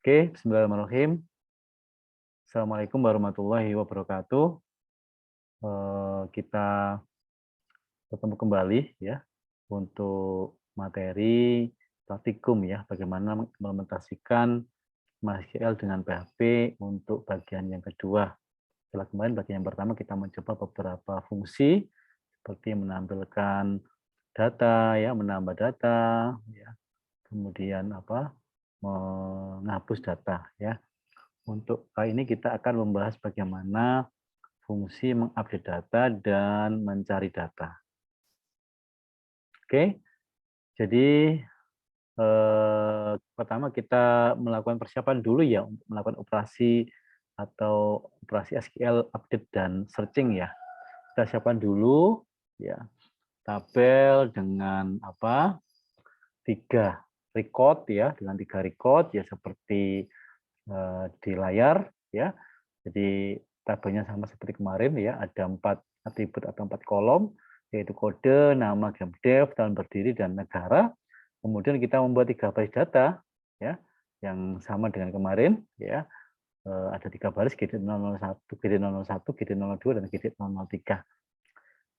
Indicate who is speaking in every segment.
Speaker 1: Oke, bismillahirrahmanirrahim. Assalamualaikum warahmatullahi wabarakatuh. Kita ketemu kembali ya untuk materi praktikum ya, bagaimana mengimplementasikan MySQL dengan PHP untuk bagian yang kedua. Setelah kemarin bagian yang pertama kita mencoba beberapa fungsi seperti menampilkan data ya, menambah data ya, kemudian menghapus data ya. Untuk kali ini kita akan membahas bagaimana fungsi mengupdate data dan mencari data. Oke, jadi pertama kita melakukan persiapan dulu ya untuk melakukan operasi atau operasi SQL update dan searching ya. Kita siapkan dulu ya tabel dengan 3 record ya, dengan 3 record ya seperti di layar ya. Jadi tabelnya sama seperti kemarin ya, ada 4 atribut atau 4 kolom, yaitu kode, nama, game dev, tahun berdiri, dan negara. Kemudian kita membuat 3 baris data ya, yang sama dengan kemarin ya. Ada 3 baris, GD 001, GD 001, GD 002, dan GD 003.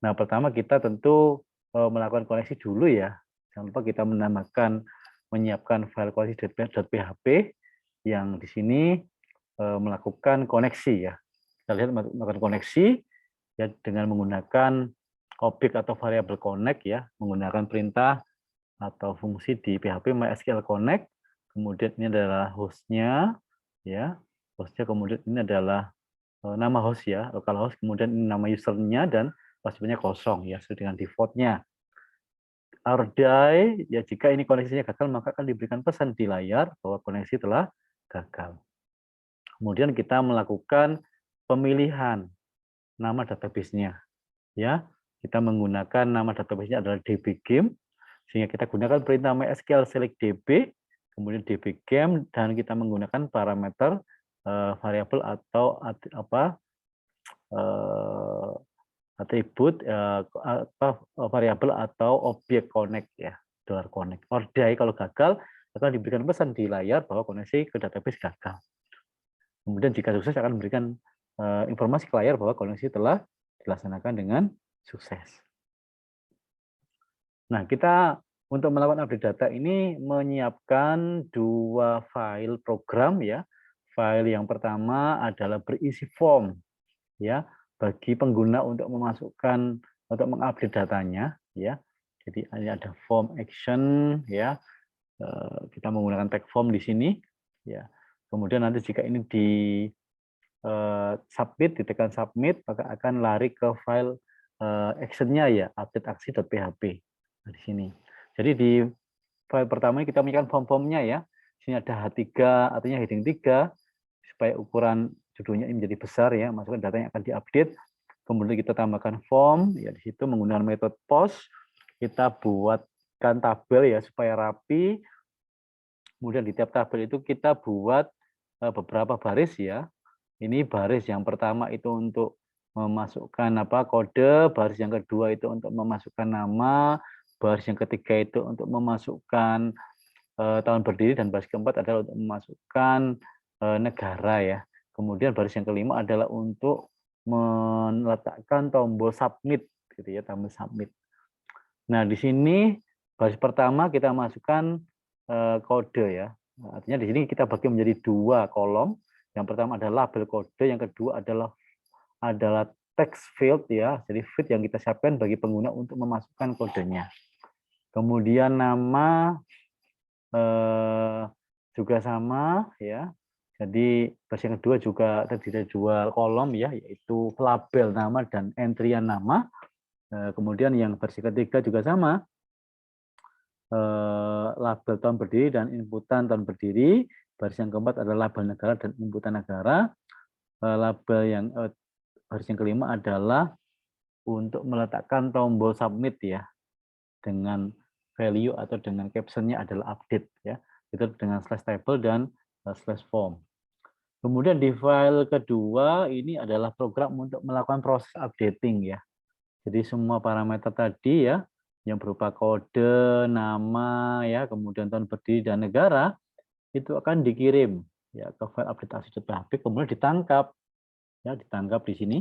Speaker 1: Nah, pertama kita tentu melakukan koneksi dulu ya. Jangan lupa kita menyiapkan file koneksi.php yang di sini melakukan koneksi ya. Kita lihat melakukan koneksi ya dengan menggunakan objek atau variabel connect ya, menggunakan perintah atau fungsi di PHP MySQL connect. Kemudian ini adalah hostnya ya. Hostnya kemudian ini adalah nama host ya, localhost, kemudian ini nama usernya dan passwordnya kosong ya, sesuai dengan defaultnya. Ardai ya, jika ini koneksinya gagal maka akan diberikan pesan di layar bahwa koneksi telah gagal. Kemudian kita melakukan pemilihan nama database-nya. Ya, kita menggunakan nama database-nya adalah dbgame, sehingga kita gunakan perintah MySQL select db, kemudian dbgame, dan kita menggunakan parameter variabel atau atribut variabel atau objek connect ya, $connect. Ordai kalau gagal akan diberikan pesan di layar bahwa koneksi ke database gagal. Kemudian jika sukses akan memberikan informasi ke layar bahwa koneksi telah dilaksanakan dengan sukses. Nah, kita untuk melakukan update data ini menyiapkan 2 file program ya. File yang pertama adalah berisi form ya bagi pengguna untuk mengupdate datanya ya. Jadi ini ada form action ya. Kita menggunakan tag form di sini ya. Kemudian nanti jika ini ditekan submit, maka akan lari ke file action-nya ya, update aksi.php. Nah, di sini. Jadi di file pertama ini kita menyiapkan form-formnya ya. Di sini ada H3, artinya heading 3, supaya ukuran judulnya ini menjadi besar ya, masukkan data yang akan diupdate. Kemudian kita tambahkan form, ya di situ menggunakan metode post, kita buatkan tabel ya supaya rapi. Kemudian di tiap tabel itu kita buat beberapa baris ya. Ini baris yang pertama itu untuk memasukkan kode, baris yang kedua itu untuk memasukkan nama, baris yang ketiga itu untuk memasukkan tahun berdiri, dan baris keempat adalah untuk memasukkan negara ya. Kemudian baris yang kelima adalah untuk meletakkan tombol submit gitu ya, tombol submit. Nah, di sini baris pertama kita masukkan kode ya. Artinya di sini kita bagi menjadi 2 kolom. Yang pertama adalah label kode, yang kedua adalah text field ya. Jadi field yang kita siapkan bagi pengguna untuk memasukkan kodenya. Kemudian nama juga sama ya. Jadi baris yang kedua juga terdiri dari 2 kolom ya, yaitu label nama dan entryan nama. Kemudian yang baris ketiga juga sama, label tahun berdiri dan inputan tahun berdiri. Baris yang keempat adalah label negara dan inputan negara. Label yang baris yang kelima adalah untuk meletakkan tombol submit ya, dengan value atau dengan captionnya adalah update ya, itu dengan slash table dan slash form. Kemudian di file kedua ini adalah program untuk melakukan proses updating ya. Jadi semua parameter tadi ya, yang berupa kode, nama ya, kemudian tahun berdiri dan negara itu akan dikirim ya ke file update aksi.php, kemudian ditangkap ya, ditangkap di sini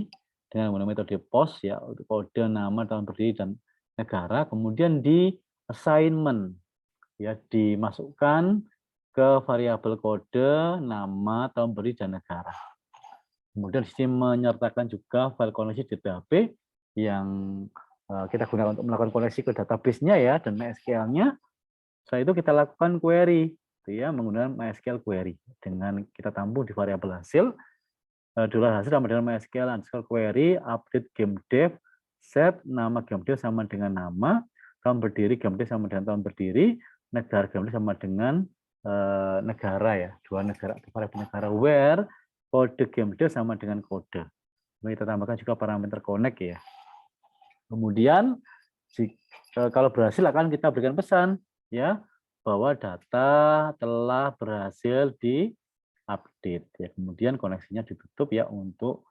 Speaker 1: dengan menggunakan metode post ya, untuk kode, nama, tahun berdiri dan negara, kemudian di assignment ya, dimasukkan ke variabel kode, nama, tahun berdiri dan negara. Kemudian di sini menyertakan juga file koneksi di PHP yang kita gunakan untuk melakukan koneksi ke database-nya ya, dan MySQL-nya. Setelah itu kita lakukan query ya, menggunakan MySQL query dengan kita tampung di variabel hasil. Dua hasil sama dengan MySQL underscore query update game dev, set nama game dev sama dengan nama, tahun berdiri game dev sama dengan tahun berdiri, negara game dev sama dengan negara ya, dua negara, variabel negara, where kode game dev sama dengan kode. Kita tambahkan juga parameter connect ya. Kemudian kalau berhasil akan kita berikan pesan ya, bahwa data telah berhasil di update ya. Kemudian koneksinya ditutup ya, untuk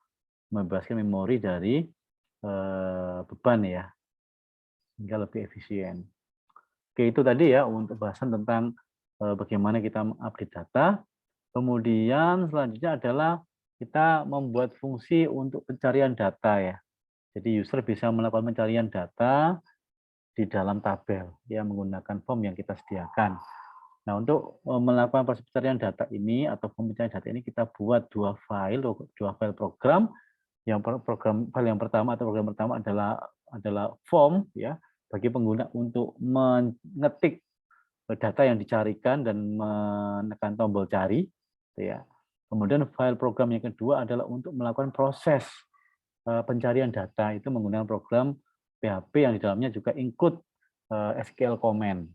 Speaker 1: membebaskan memori dari beban ya, sehingga lebih efisien. Oke, itu tadi ya untuk bahasan tentang bagaimana kita update data. Kemudian selanjutnya adalah kita membuat fungsi untuk pencarian data ya. Jadi user bisa melakukan pencarian data di dalam tabel ya, menggunakan form yang kita sediakan. Nah, untuk melakukan proses pencarian data ini atau pencarian data ini, kita buat dua file program. Yang file yang pertama atau program pertama adalah form ya, bagi pengguna untuk mengetik data yang dicarikan dan menekan tombol cari ya. Kemudian file program yang kedua adalah untuk melakukan proses pencarian data, itu menggunakan program PHP yang di dalamnya juga include SQL command.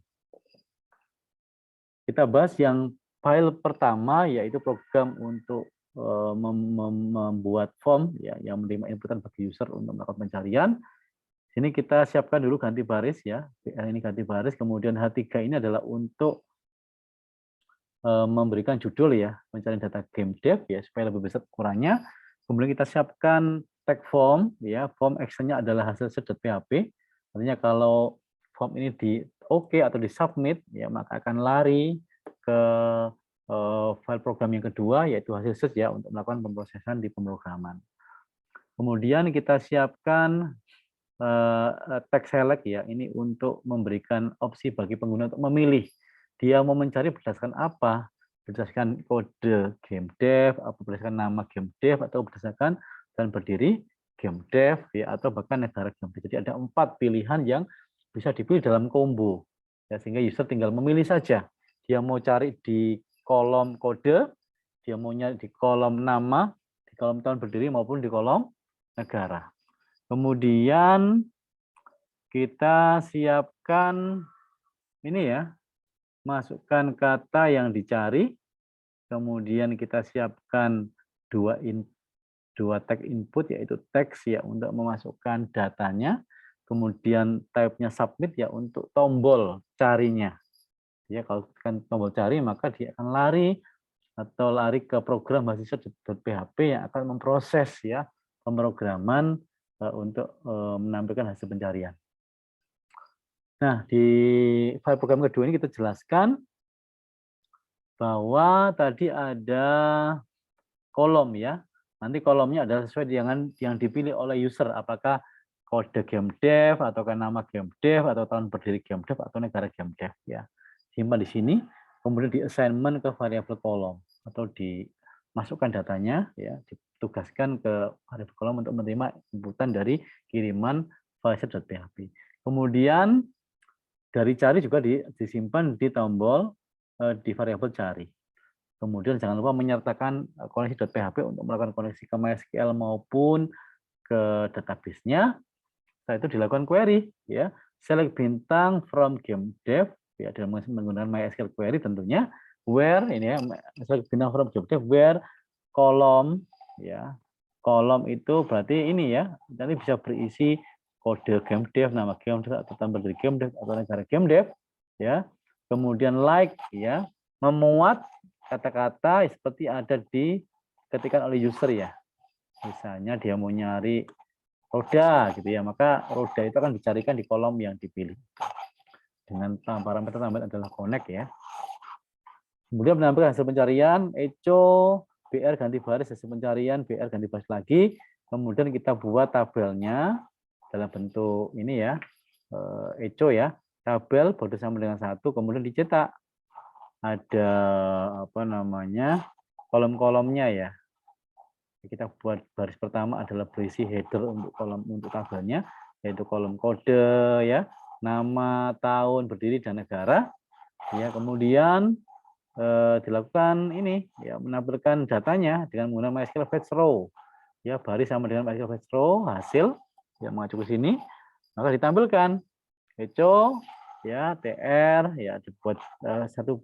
Speaker 1: Kita bahas yang file pertama, yaitu program untuk membuat form ya, yang menerima inputan bagi user untuk melakukan pencarian. Sini kita siapkan dulu ganti baris ya. Ini ganti baris, kemudian H3 ini adalah untuk memberikan judul ya, pencarian data game dev ya, supaya lebih besar ukurannya. Kemudian kita siapkan tag form ya, form actionnya adalah hasil set.php. Artinya kalau form ini di OK atau di submit ya, maka akan lari ke file program yang kedua, yaitu hasil set ya, untuk melakukan pemrosesan di pemrograman. Kemudian kita siapkan tag select ya, ini untuk memberikan opsi bagi pengguna untuk memilih dia mau mencari berdasarkan apa, berdasarkan kode game dev, atau berdasarkan nama game dev, atau berdasarkan dan berdiri game dev ya, atau bahkan negara game dev. Jadi ada 4 pilihan yang bisa dipilih dalam combo ya, sehingga user tinggal memilih saja dia mau cari di kolom kode, dia mau nyari di kolom nama, di kolom tahun berdiri, maupun di kolom negara. Kemudian kita siapkan ini ya, masukkan kata yang dicari, kemudian kita siapkan dua tag input, yaitu teks ya, untuk memasukkan datanya, kemudian type-nya submit ya, untuk tombol carinya. Ya, kalau tekan tombol cari, maka dia akan lari ke program mahasiswa.php yang akan memproses ya pemrograman untuk menampilkan hasil pencarian. Nah, di file program kedua ini kita jelaskan bahwa tadi ada kolom ya. Nanti kolomnya adalah sesuai dengan yang dipilih oleh user, apakah kode game dev, atau nama game dev, atau tahun berdiri game dev, atau negara game dev ya. Simpan di sini, kemudian di assignment ke variabel kolom, atau dimasukkan datanya ya, ditugaskan ke variabel kolom untuk menerima inputan dari kiriman file.php. Kemudian dari cari juga disimpan di tombol di variabel cari. Kemudian jangan lupa menyertakan koneksi.php untuk melakukan koneksi ke MySQL maupun ke database-nya. Setelah itu dilakukan query ya, select bintang from game dev ya, dengan menggunakan MySQL query tentunya, where ini ya, select bintang from game dev where kolom ya, kolom itu berarti ini ya, nanti bisa berisi kode game dev, nama game dev, atau tambah dari game dev, atau negara game dev ya. Kemudian like ya, memuat kata-kata seperti ada di ketikan oleh user ya. Misalnya dia mau nyari roda gitu ya, maka roda itu akan dicarikan di kolom yang dipilih. Dengan parameter tambahan adalah connect ya. Kemudian menampilkan hasil pencarian, echo, BR ganti baris hasil pencarian, BR ganti baris lagi. Kemudian kita buat tabelnya dalam bentuk ini ya, echo ya, tabel body sama dengan 1, kemudian dicetak. Ada apa namanya, kolom-kolomnya ya. Kita buat baris pertama adalah berisi header untuk kolom untuk tabelnya, yaitu kolom kode ya, nama, tahun, berdiri dan negara. Ya, kemudian dilakukan ini ya, menampilkan datanya dengan menggunakan MySQL fetch row. Ya, baris sama dengan MySQL fetch row, hasil yang mengacu ke sini, maka ditampilkan echo ya, TR ya, dibuat satu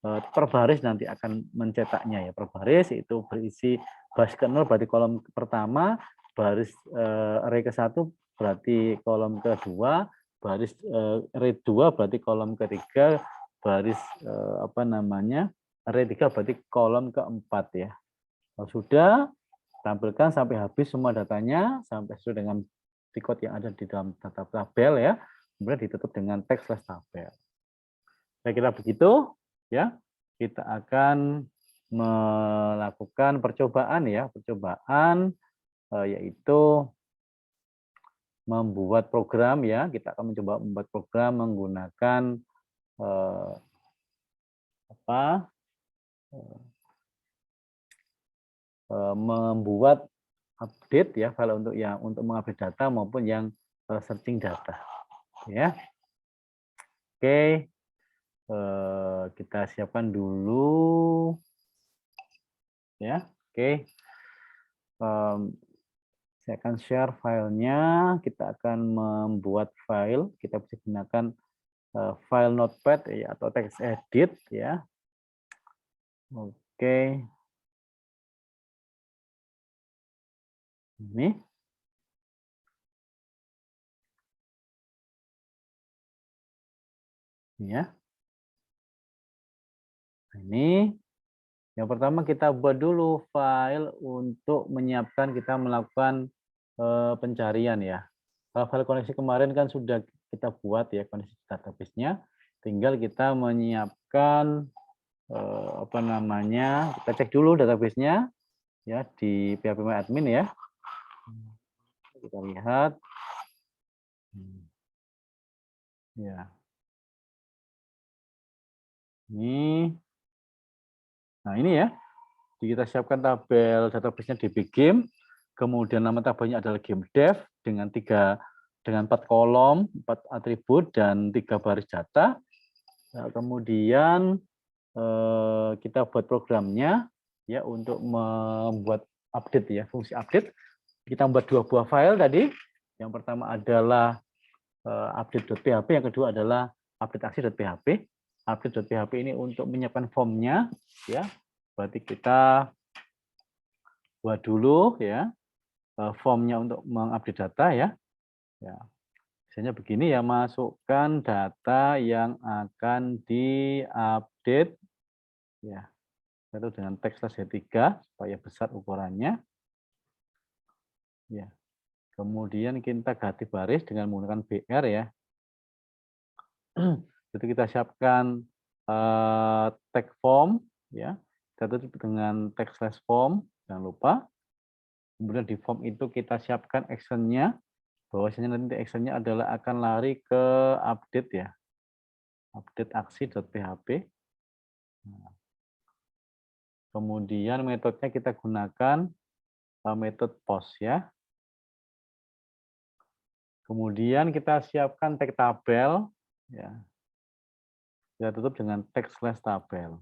Speaker 1: per baris nanti akan mencetaknya ya, per baris itu berisi baris ke-0 berarti kolom pertama, baris array ke-1 berarti kolom kedua, baris array 2 berarti kolom ketiga, baris apa namanya, array 3 berarti kolom keempat ya. Kalau sudah, tampilkan sampai habis semua datanya sampai sesuai dengan record yang ada di dalam data tabel ya. Kemudian ditutup dengan teks/tabel. Saya kira begitu ya. Kita akan melakukan percobaan ya, percobaan yaitu membuat program ya. Kita akan mencoba membuat program menggunakan apa? Membuat update ya, file untuk yang untuk mengupdate data maupun yang searching data ya. Oke, kita siapkan dulu ya. Oke, saya akan share filenya. Kita akan membuat file. Kita bisa gunakan file notepad ya, atau text edit ya. Oke, ini ya. Ini yang pertama kita buat dulu file untuk menyiapkan kita melakukan pencarian ya. Kalau file koneksi kemarin kan sudah kita buat ya koneksi database-nya. Tinggal kita menyiapkan apa namanya, kita cek dulu database-nya ya di phpMyAdmin ya. Kita lihat. Ya. Ini. Nah, ini ya. Kita siapkan tabel database-nya dbGame. Kemudian nama tabelnya adalah game dev dengan 4 kolom, 4 atribut dan 3 baris data. Nah, kemudian kita buat programnya ya untuk membuat update ya, fungsi update. Kita membuat 2 buah file tadi. Yang pertama adalah update.php, yang kedua adalah updateaksi.php. Update.php ini untuk menyiapkan formnya ya. Berarti kita buat dulu ya formnya untuk mengupdate data ya. Ya. Misalnya begini ya, masukkan data yang akan diupdate ya. Itu dengan teks tiga supaya besar ukurannya. Ya. Kemudian kita ganti baris dengan menggunakan BR ya. Jadi kita siapkan tag form ya. Kita tutup dengan tag/form, jangan lupa. Kemudian di form itu kita siapkan actionnya, bahwasanya nanti actionnya adalah akan lari ke update ya, update aksi.php. Nah, kemudian metodenya kita gunakan metode post ya. Kemudian kita siapkan tag tabel ya. Kita tutup dengan tag/tabel.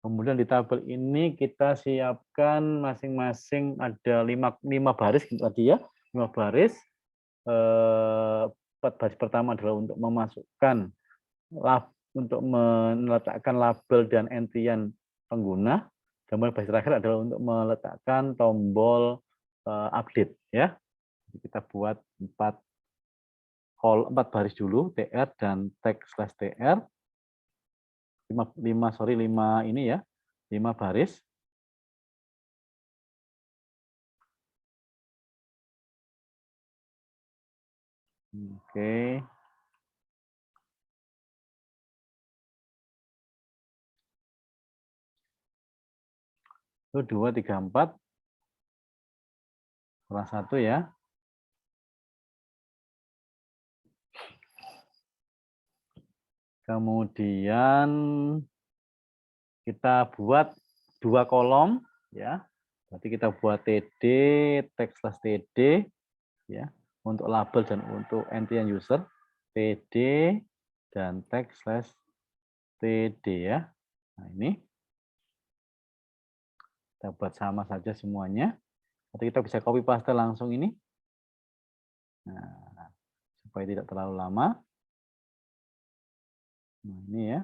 Speaker 1: Kemudian di tabel ini kita siapkan masing-masing ada 5 baris tadi ya, 5 baris. 4 baris pertama adalah untuk memasukkan untuk meletakkan label dan entian pengguna. Dan baris terakhir adalah untuk meletakkan tombol update ya. Kita buat 4 baris dulu, tr dan tag/tr. 5 ini ya, 5 baris. Oke. Itu 2, 3, 4. Salah satu ya. Kemudian kita buat 2 kolom ya. Berarti kita buat TD, text slash TD ya. Untuk label dan untuk entity and user, TD dan text slash TD ya. Nah, ini kita buat sama saja semuanya. Nanti kita bisa copy paste langsung ini. Nah, supaya tidak terlalu lama. Nah, ini ya.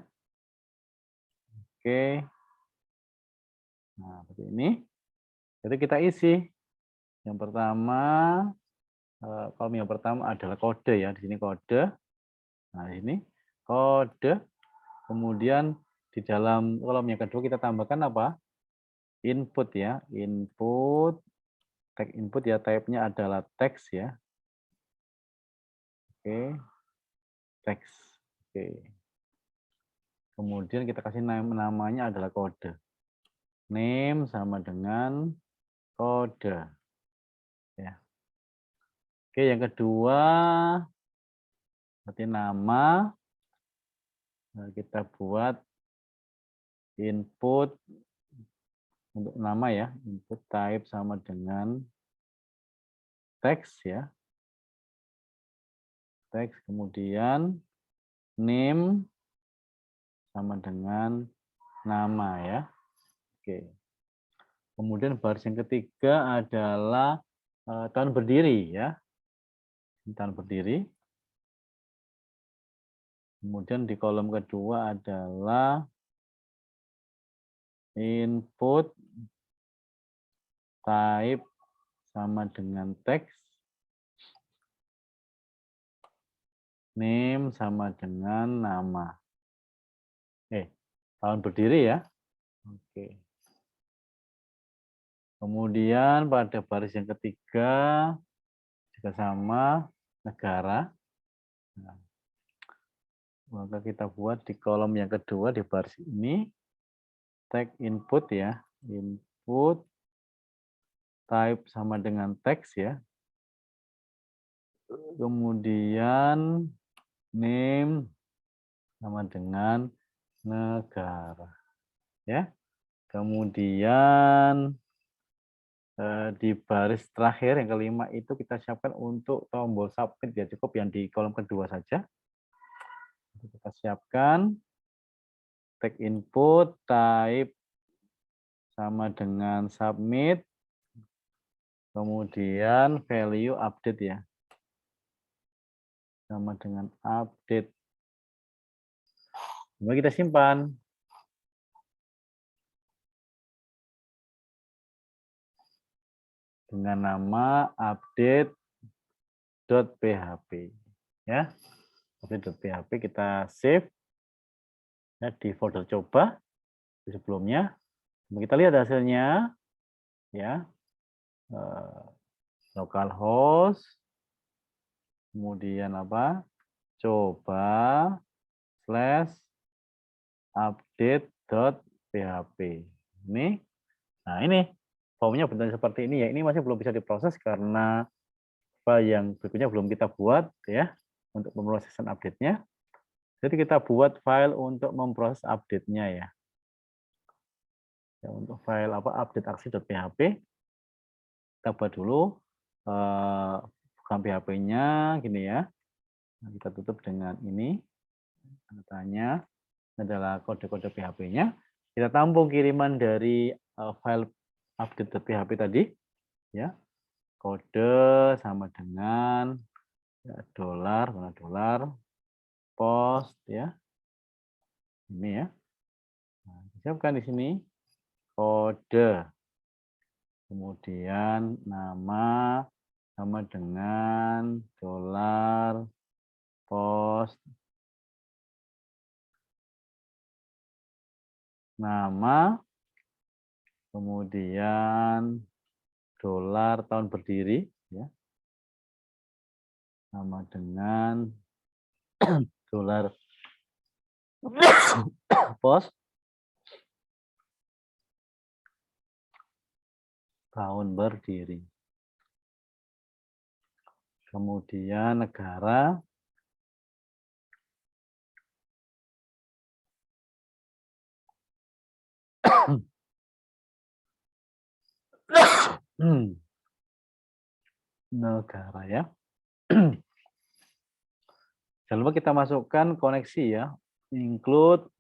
Speaker 1: Oke. Nah, seperti ini. Jadi kita isi. Yang pertama, kolom yang pertama adalah kode ya. Di sini kode. Nah, ini kode. Kemudian di dalam kolom yang kedua kita tambahkan apa? Input ya. Input. Tag input ya, type-nya adalah text ya. Oke. Text. Oke. Kemudian kita kasih namanya adalah kode. Name sama dengan kode. Ya. Oke, yang kedua berarti nama. Nah, kita buat input untuk nama ya. Input type sama dengan text ya. Text, kemudian name sama dengan nama ya. Oke. Kemudian baris yang ketiga adalah tahun berdiri ya. Tahun berdiri. Kemudian di kolom kedua adalah input type sama dengan text. Name sama dengan nama. Tahun berdiri ya. Oke. Kemudian pada baris yang ketiga juga sama negara. Nah, maka kita buat di kolom yang kedua di baris ini tag input ya. Input type sama dengan text ya. Kemudian name sama dengan negara. Ya. Kemudian di baris terakhir yang kelima itu kita siapkan untuk tombol submit ya, cukup yang di kolom kedua saja. Kita siapkan tag input type sama dengan submit, kemudian value update ya, sama dengan update. Kemudian kita simpan. Dengan nama update.php ya. Update.php kita save ya, di folder coba di sebelumnya. Kita lihat hasilnya ya. Localhost, kemudian apa? Coba /update.php. Ini. Nah, ini formnya bentuknya seperti ini ya. Ini masih belum bisa diproses karena file yang berikutnya belum kita buat ya untuk pemrosesan update-nya. Jadi kita buat file untuk memproses update-nya ya. Ya, untuk file apa update aksi.php kita buat dulu bukan PHP-nya gini ya. Nah, kita tutup dengan ini. Tanya adalah kode-kode PHP-nya. Kita tampung kiriman dari file update.php tadi ya. Kode sama dengan ya, dolar, mana dolar, post ya. Ini ya. Nah, siapkan di sini kode. Kemudian nama sama dengan dolar, post, nama, kemudian dolar tahun berdiri ya. Sama dengan dolar post. tahun berdiri. Kemudian negara, negara ya. Jangan lupa kita masukkan koneksi ya, include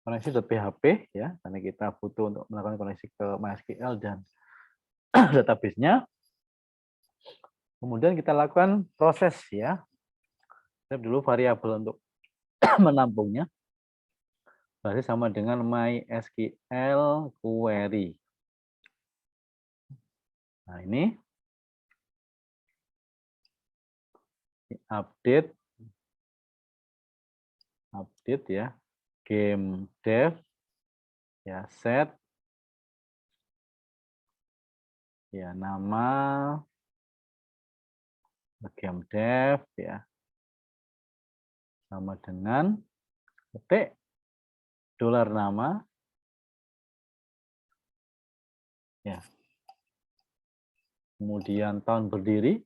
Speaker 1: koneksi.php ya, karena kita butuh untuk melakukan koneksi ke MySQL dan database-nya. Kemudian kita lakukan proses ya. Set dulu variabel untuk menampungnya. Berarti sama dengan MySQL query. Nah, ini update ya, game dev ya, set ya, nama game dev ya, sama dengan ketik dolar nama ya, kemudian tahun berdiri,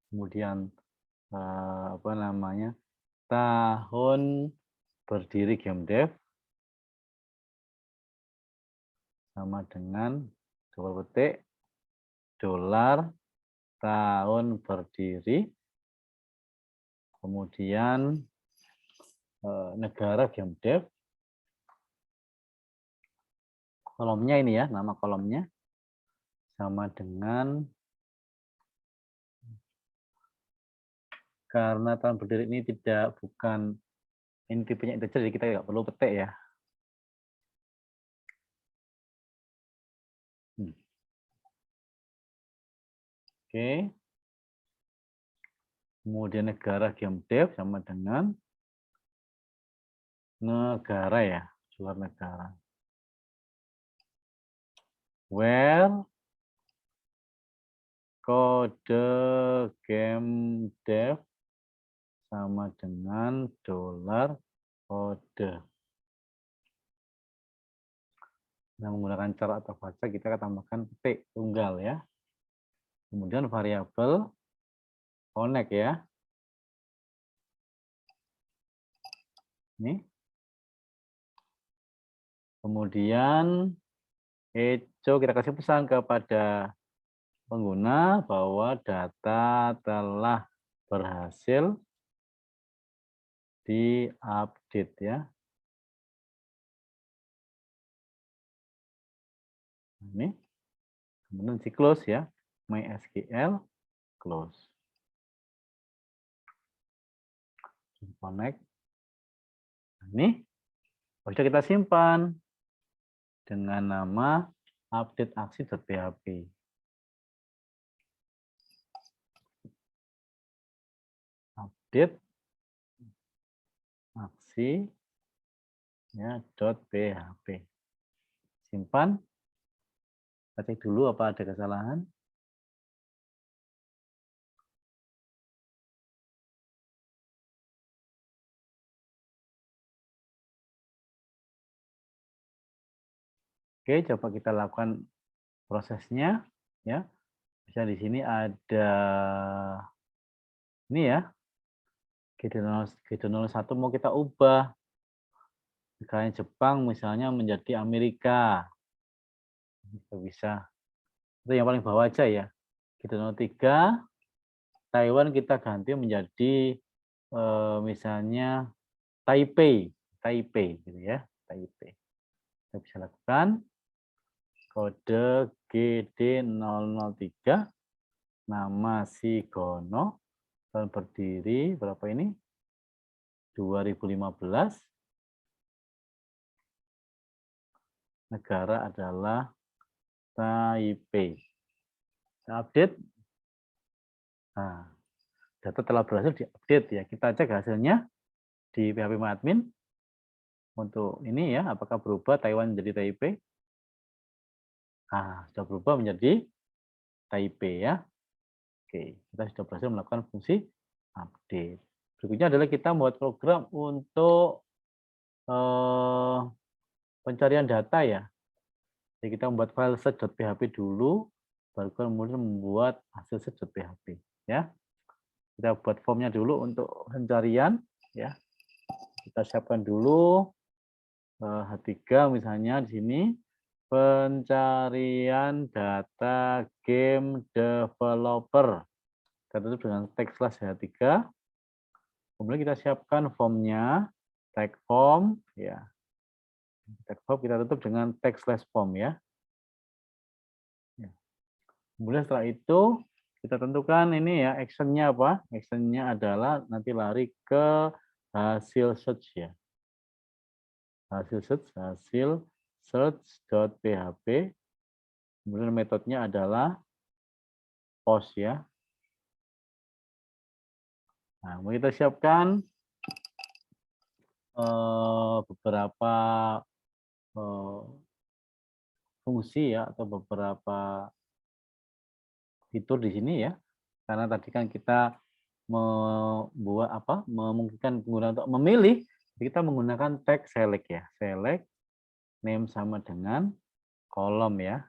Speaker 1: kemudian apa namanya, tahun berdiri game dev sama dengan double ketik dolar tahun berdiri, kemudian negara game dev, kolomnya ini ya, nama kolomnya sama dengan, karena tahun berdiri ini bukan ini tipenya integer, jadi kita nggak perlu petik ya. Oke. Kemudian negara game dev sama dengan negara ya, luar negara. Where kode game dev sama dengan dolar kode. Nah, menggunakan cara atau baca kita akan tambahkan petik tunggal ya. Kemudian variabel connect ya. Ini. Kemudian echo kita kasih pesan kepada pengguna bahwa data telah berhasil diupdate ya. Ini. Kemudian si close ya. MySQL close. Connect. Ini bisa kita simpan dengan nama update aksi.php. Update aksi ya .php. Simpan. Kita cek dulu apa ada kesalahan. Oke, coba kita lakukan prosesnya ya. Bisa di sini ada ini ya. G01 mau kita ubah. Negaranya Jepang misalnya menjadi Amerika. Kita bisa. Itu yang paling bawah aja ya. G03 Taiwan kita ganti menjadi misalnya Taipei gitu ya, Taipei. Kita bisa lakukan kode GD003 nama si Gono, tahun berdiri berapa ini? 2015. Negara adalah Taipei. Kita update. Nah, data telah berhasil diupdate ya. Kita cek hasilnya di php-admin untuk ini ya, apakah berubah Taiwan menjadi Taipei? Nah, sudah berubah menjadi Taipei ya. Oke, kita sudah berhasil melakukan fungsi update. Berikutnya adalah kita membuat program untuk pencarian data ya. Jadi kita membuat file search.php dulu, baru kemudian membuat hasil search.php ya. Kita buat formnya dulu untuk pencarian ya. Kita siapkan dulu H3 misalnya di sini pencarian data game developer. Kita tutup dengan tag slash H3. Kemudian kita siapkan formnya, tag form ya. Tag form kita tutup dengan tag slash form ya. Kemudian setelah itu kita tentukan ini ya actionnya apa? Actionnya adalah nanti lari ke hasil search ya. Hasil search.php. Kemudian metodenya adalah post ya. Nah, kita siapkan beberapa fungsi ya atau beberapa fitur di sini ya. Karena tadi kan kita membuat memungkinkan pengguna untuk memilih, kita menggunakan tag select ya. Select name sama dengan kolom ya.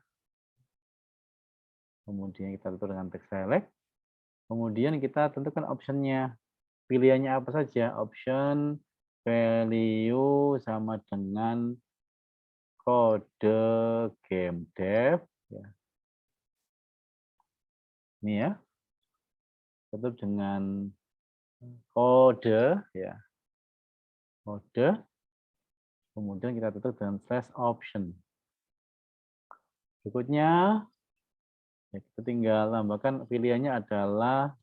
Speaker 1: Kemudian kita tutup dengan tag select. Kemudian kita tentukan optionnya. Pilihannya apa saja? Option value sama dengan kode game dev ya. Ini ya. Tutup dengan kode ya. Kode. Kemudian kita tutup dengan slash option. Berikutnya ya, kita tinggal tambahkan pilihannya adalah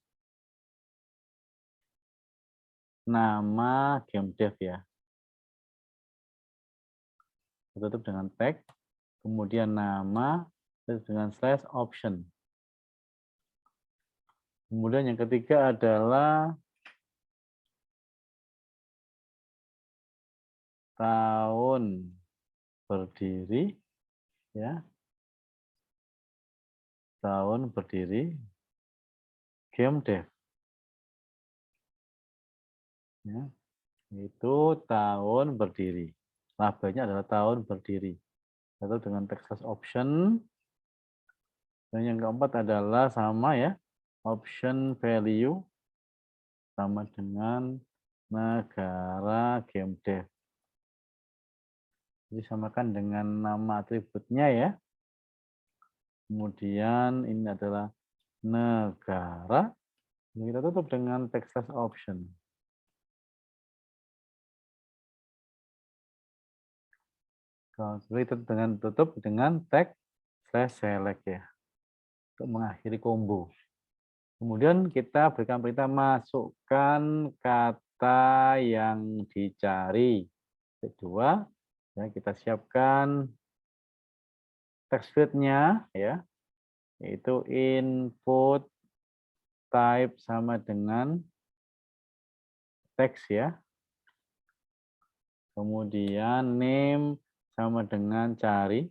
Speaker 1: nama game dev ya. Kita tutup dengan tag, kemudian nama, dengan slash option. Kemudian yang ketiga adalah tahun berdiri ya. Tahun berdiri game dev. Ya, itu tahun berdiri. Labelnya adalah tahun berdiri. Atau dengan text option. Dan yang keempat adalah sama ya. Option value sama dengan negara game dev. Jadi samakan dengan nama atributnya ya. Kemudian ini adalah negara. Ini kita tutup dengan text option. Kita tutup dengan tag slash select ya. Untuk mengakhiri combo. Kemudian kita berikan perintah masukkan kata yang dicari. Kedua, ya, kita siapkan text field-nya ya, yaitu input type sama dengan teks ya. Kemudian name sama dengan cari.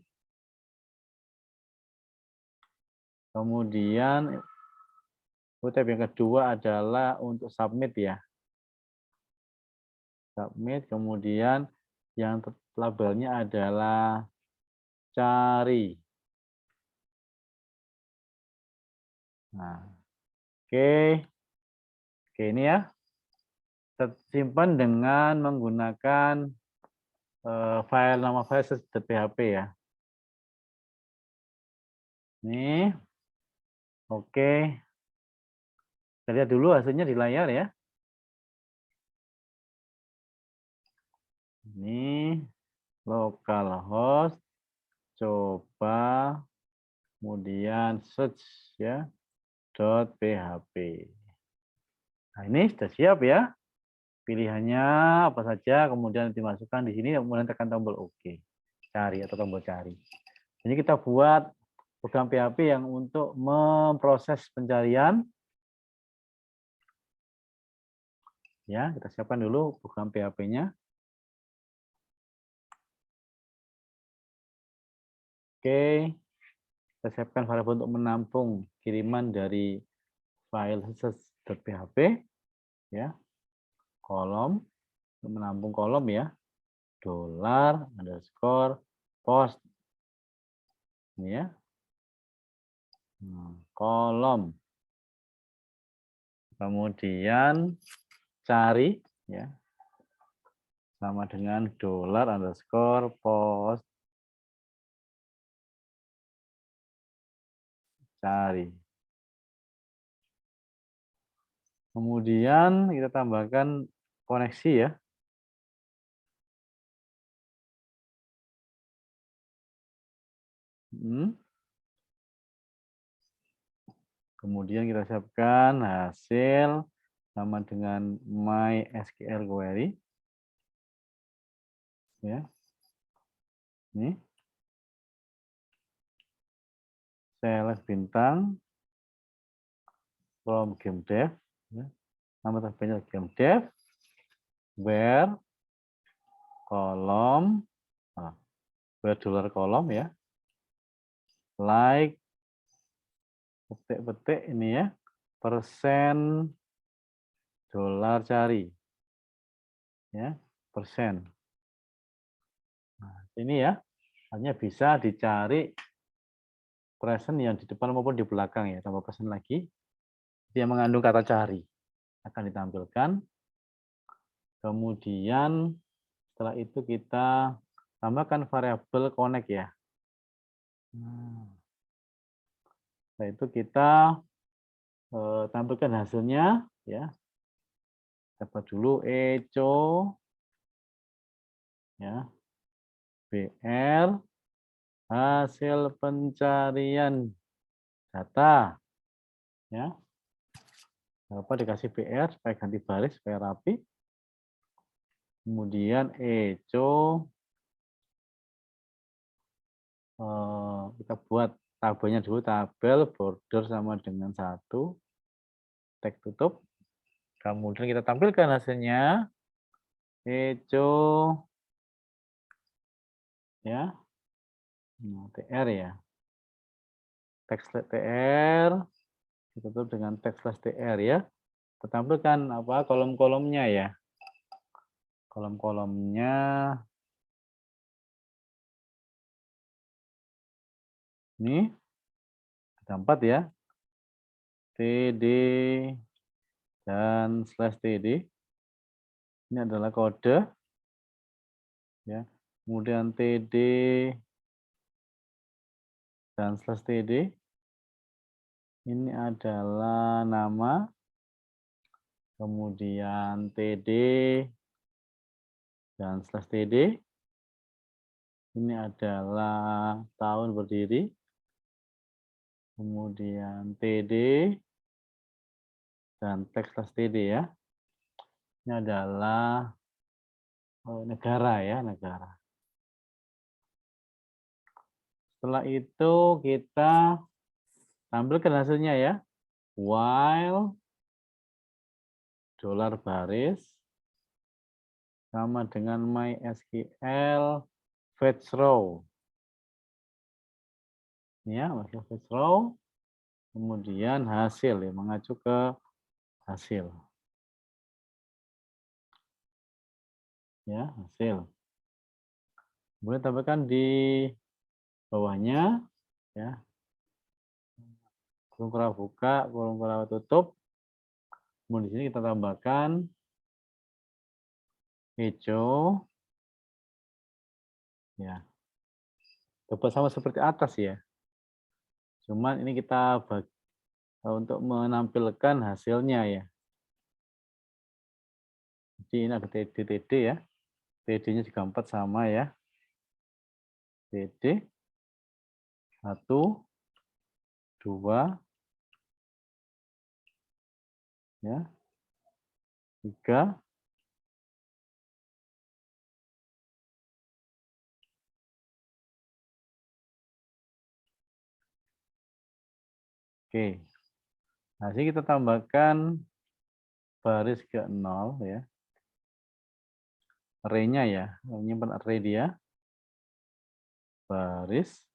Speaker 1: Kemudian type yang kedua adalah untuk submit ya. Submit, kemudian yang labelnya adalah cari. Nah, oke ini ya. Tersimpan dengan menggunakan nama file search.php ya. Ini, oke. Kita lihat dulu hasilnya di layar ya. Ini localhost, coba, kemudian search ya, .php. Nah ini sudah siap ya. Pilihannya apa saja, kemudian dimasukkan di sini, kemudian tekan tombol OK. Cari atau tombol cari. Ini kita buat program PHP yang untuk memproses pencarian. Ya, kita siapkan dulu program PHP-nya. Oke, kita siapkan variabel untuk menampung kiriman dari file search.php. Ya, kolom, untuk menampung kolom ya. dolar underscore post. Ini ya. Kolom. Kemudian cari ya. Sama dengan dolar underscore post. Cari. Kemudian kita tambahkan koneksi ya. Kemudian kita siapkan hasil sama dengan MySQL query. Ya. Ini. Select bintang from game dev. Ya. Nama tabelnya game dev. Where kolom. Where dolar kolom ya. Like petik-petik ini ya. Persen dolar cari. Ya, persen. Nah, ini ya. Hanya bisa dicari present yang di depan maupun di belakang ya. Tambah present lagi. Dia mengandung kata cari. Akan ditampilkan. Kemudian setelah itu kita tambahkan variabel connect ya. Setelah itu kita tampilkan hasilnya ya. Dapat dulu echo ya. BR hasil pencarian data ya. Apa dikasih BR supaya ganti baris supaya rapi. Kemudian echo kita buat tabelnya dulu, tabel border sama dengan 1, tag tutup. Kemudian kita tampilkan hasilnya echo ya, tr ya, teks tr ditutup dengan teks tr ya. Kita tampilkan apa kolom-kolomnya ya, kolom-kolomnya ini ada 4 ya, td dan /td. Ini adalah kode ya. Kemudian td dan /td ini adalah nama. Kemudian td dan /td ini adalah tahun berdiri. Kemudian td dan teks /td ya. Ini adalah negara ya, negara. Setelah itu kita tampilkan hasilnya ya. While dolar baris sama dengan MySQL fetch row. Ya, MySQL fetch row. Kemudian hasil ya, mengacu ke hasil. Ya, hasil. Kemudian tambahkan di bawahnya ya. Kurung kurang buka, kurung kurang tutup. Kemudian di sini kita tambahkan echo ya. Dapat sama seperti atas ya. Cuman ini kita untuk menampilkan hasilnya ya. Jadi ini ada TD ya. TD-nya juga 4 sama ya. TD 1 2 ya. 3 Oke. Nah, sini kita tambahkan baris ke 0 ya. Array-nya ya, menyimpan array dia. Baris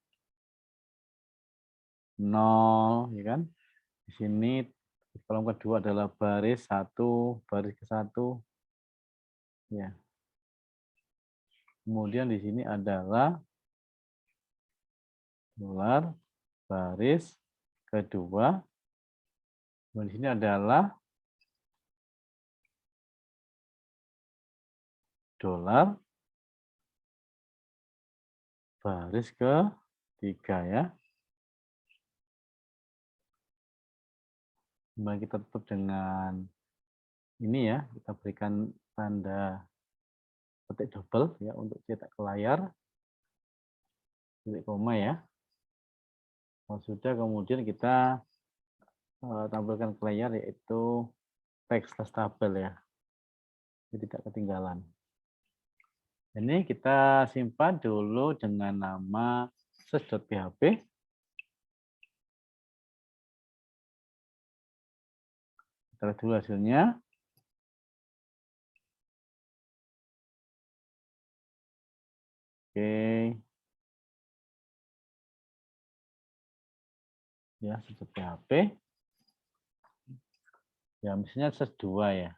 Speaker 1: 0 ya kan. Di sini kolom kedua adalah baris 1, baris ke 1 ya. Kemudian di sini adalah dolar baris kedua. Kemudian di sini adalah dolar baris ketiga ya. Kemudian kita tutup dengan ini ya, kita berikan tanda petik double ya untuk cetak ke layar, titik koma ya. Kalau sudah, kemudian kita tampilkan ke layar yaitu teks tabel ya, jadi tidak ketinggalan. Ini kita simpan dulu dengan nama search.php. Kita lihat dulu hasilnya. Oke. Ya, search.php. Ya, misalnya search 2 ya.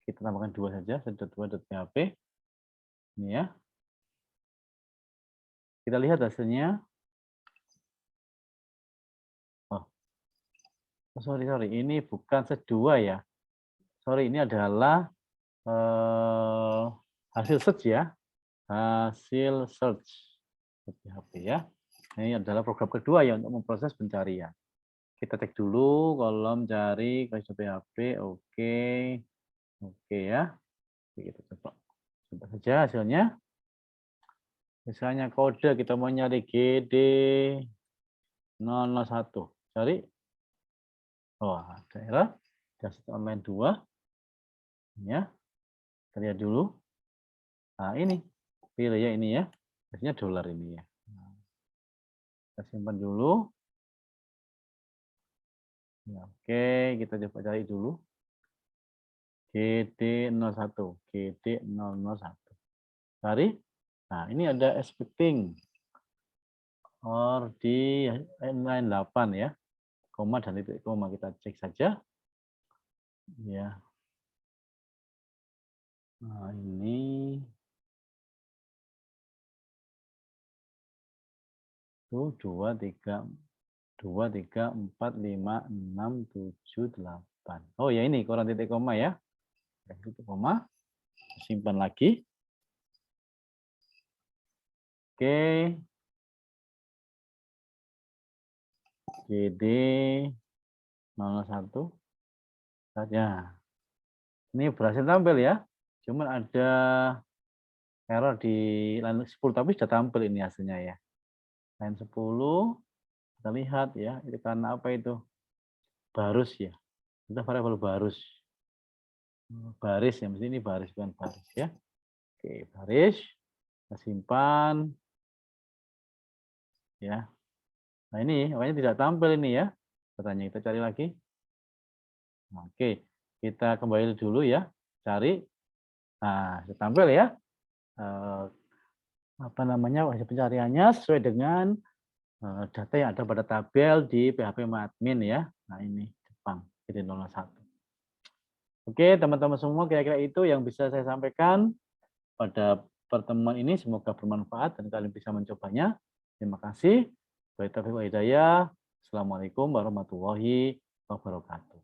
Speaker 1: Kita tambahkan 2 saja, search.2.php. Ini ya. Kita lihat hasilnya. Oh, sorry. Ini bukan search 2 ya. Sorry, ini adalah hasil search ya. Hasil search PHP ya. Ini adalah program kedua ya untuk memproses pencarian. Kita cek dulu kolom cari PHP. Oke ya. Kita coba saja hasilnya. Misalnya kode kita mau nyari GD001. Cari. Oh, ada error. Dasar online 2. Ya. Kita lihat dulu. Nah, ini. Pilih ya ini ya. Biasanya dolar ini ya. Kita simpan dulu. Ya, oke, kita coba cari dulu. GD01. GD001. Cari. Nah, ini ada expecting or di inline 8 ya. Koma dan titik koma, kita cek saja. Ya. Nah, ini tuh 2 3 4 5 6 7 8. Oh ya, ini kurang titik koma ya. Titik koma. Simpan lagi. Oke. GD 01 saja. Ini berhasil tampil ya. Cuman ada error di line 10, tapi sudah tampil ini hasilnya ya. Line 10, kita lihat ya, itu karena apa itu? Barus ya. Kita variabel barus. Baris ya, mesti ini baris bukan baris ya. Oke, baris. Kita simpan. Ya. Nah ini, makanya tidak tampil ini ya. Katanya kita cari lagi. Oke, kita kembali dulu ya. Cari. Nah, sudah tampil ya. Apa namanya, hasil pencariannya sesuai dengan data yang ada pada tabel di phpMadmin ya. Nah ini Jepang jadi 01. Oke teman-teman semua, kira-kira itu yang bisa saya sampaikan pada pertemuan ini. Semoga bermanfaat dan kalian bisa mencobanya. Terima kasih. Wabillahi taufiq wal hidayah. Assalamualaikum warahmatullahi wabarakatuh.